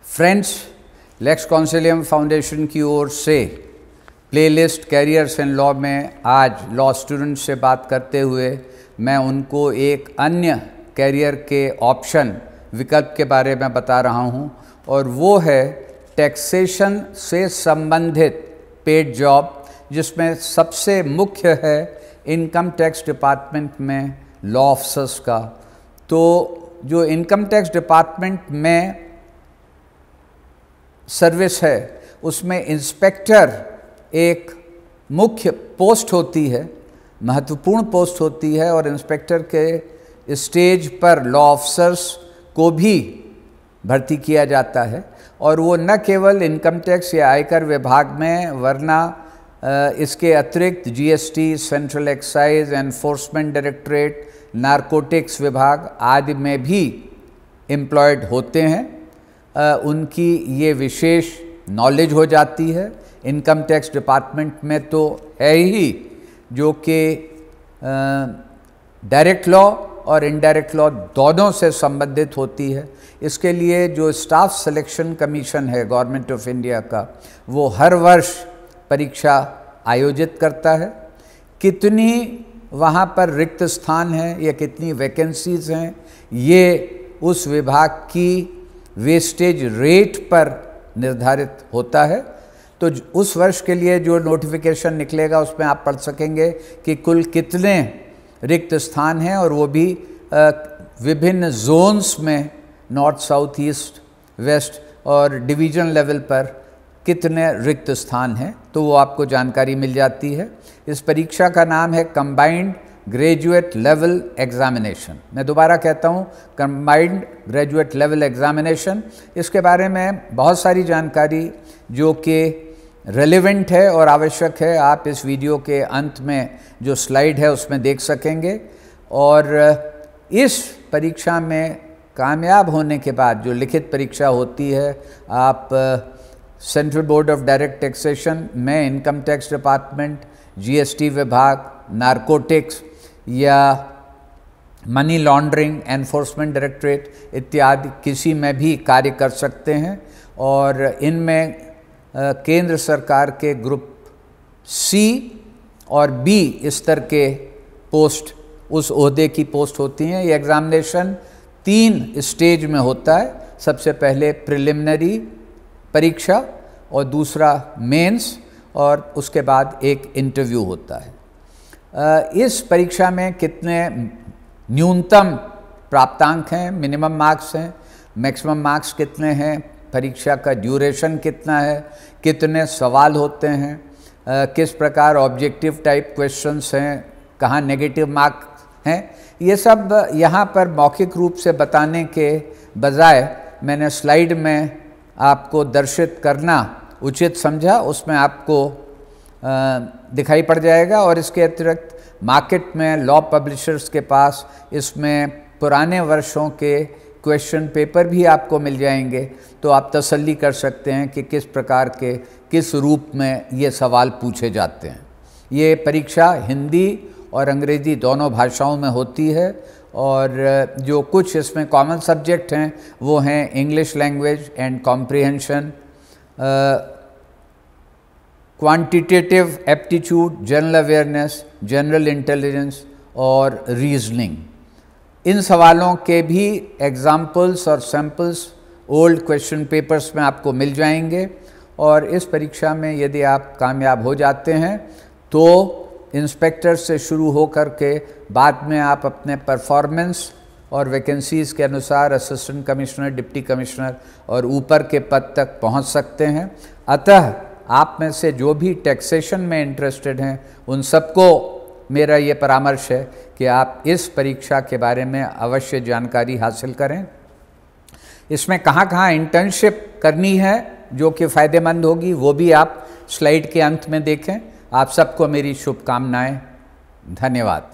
Friends, Lex Consilium foundation की ओर से playlist carriers in law में आज लॉ स्टूडेंट्स से बात करते हुए मैं उनको एक अन्य कैरियर के ऑप्शन विकल्प के बारे में बता रहा हूं, और वो है टैक्सेशन से संबंधित पेड जॉब, जिसमें सबसे मुख्य है इनकम टैक्स डिपार्टमेंट में लॉ ऑफिसर्स का। तो जो इनकम टैक्स डिपार्टमेंट में सर्विस है उसमें इंस्पेक्टर एक मुख्य पोस्ट होती है, महत्वपूर्ण पोस्ट होती है, और इंस्पेक्टर के स्टेज पर लॉ ऑफिसर्स को भी भर्ती किया जाता है। और वो न केवल इनकम टैक्स या आयकर विभाग में, वरना इसके अतिरिक्त GST, central excise, enforcement directorate, narcotics विभाग आदि में भी एम्प्लॉयड होते हैं। उनकी ये विशेष नॉलेज हो जाती है। इनकम टैक्स डिपार्टमेंट में तो है ही, जो कि डायरेक्ट लॉ और इनडायरेक्ट लॉ दोनों से संबंधित होती है। इसके लिए जो स्टाफ सिलेक्शन कमीशन है गवर्नमेंट ऑफ इंडिया का, वो हर वर्ष परीक्षा आयोजित करता है। कितनी वहाँ पर रिक्त स्थान हैं या कितनी वैकेंसीज हैं, ये उस विभाग की वेस्टेज रेट पर निर्धारित होता है। तो उस वर्ष के लिए जो नोटिफिकेशन निकलेगा उसमें आप पढ़ सकेंगे कि कुल कितने रिक्त स्थान हैं, और वो भी विभिन्न जोन्स में, नॉर्थ, साउथ, ईस्ट, वेस्ट और डिवीजन लेवल पर कितने रिक्त स्थान हैं, तो वो आपको जानकारी मिल जाती है। इस परीक्षा का नाम है कंबाइंड ग्रेजुएट लेवल एग्जामिनेशन। मैं दोबारा कहता हूँ, कंबाइंड ग्रेजुएट लेवल एग्जामिनेशन। इसके बारे में बहुत सारी जानकारी जो कि रेलेवेंट है और आवश्यक है, आप इस वीडियो के अंत में जो स्लाइड है उसमें देख सकेंगे। और इस परीक्षा में कामयाब होने के बाद जो लिखित परीक्षा होती है, आप central board of direct taxation में इनकम टैक्स डिपार्टमेंट, जीएसटी विभाग, नारकोटिक्स या मनी लॉन्ड्रिंग, एनफोर्समेंट डायरेक्टरेट इत्यादि किसी में भी कार्य कर सकते हैं। और इनमें केंद्र सरकार के ग्रुप सी और बी स्तर के पोस्ट, उस ओहदे की पोस्ट होती हैं। ये एग्जामिनेशन 3 स्टेज में होता है। सबसे पहले प्रिलिमिनरी परीक्षा, और दूसरा मेंस, और उसके बाद एक इंटरव्यू होता है। इस परीक्षा में कितने न्यूनतम प्राप्तांक हैं, मिनिमम मार्क्स हैं, मैक्सिमम मार्क्स कितने हैं, परीक्षा का ड्यूरेशन कितना है, कितने सवाल होते हैं, किस प्रकार ऑब्जेक्टिव टाइप क्वेश्चंस हैं, कहाँ नेगेटिव मार्क्स हैं, ये सब यहाँ पर मौखिक रूप से बताने के बजाय मैंने स्लाइड में आपको दर्शित करना उचित समझा। उसमें आपको दिखाई पड़ जाएगा। और इसके अतिरिक्त मार्केट में लॉ पब्लिशर्स के पास इसमें पुराने वर्षों के क्वेश्चन पेपर भी आपको मिल जाएंगे, तो आप तसल्ली कर सकते हैं कि किस प्रकार के, किस रूप में ये सवाल पूछे जाते हैं। ये परीक्षा हिंदी और अंग्रेज़ी दोनों भाषाओं में होती है, और जो कुछ इसमें कॉमन सब्जेक्ट हैं वो हैं English language and comprehension, quantitative aptitude, general awareness, general intelligence और रीजनिंग। इन सवालों के भी एग्जाम्पल्स और सैम्पल्स ओल्ड क्वेश्चन पेपर्स में आपको मिल जाएंगे। और इस परीक्षा में यदि आप कामयाब हो जाते हैं तो इंस्पेक्टर से शुरू हो कर के बाद में आप अपने परफॉर्मेंस और वैकेंसीज़ के अनुसार असिस्टेंट कमिश्नर, डिप्टी कमिश्नर और ऊपर के पद तक पहुंच सकते हैं। अतः आप में से जो भी टैक्सेशन में इंटरेस्टेड हैं, उन सबको मेरा ये परामर्श है कि आप इस परीक्षा के बारे में अवश्य जानकारी हासिल करें। इसमें कहाँ इंटर्नशिप करनी है जो कि फ़ायदेमंद होगी, वो भी आप स्लाइड के अंत में देखें। आप सबको मेरी शुभकामनाएं। धन्यवाद।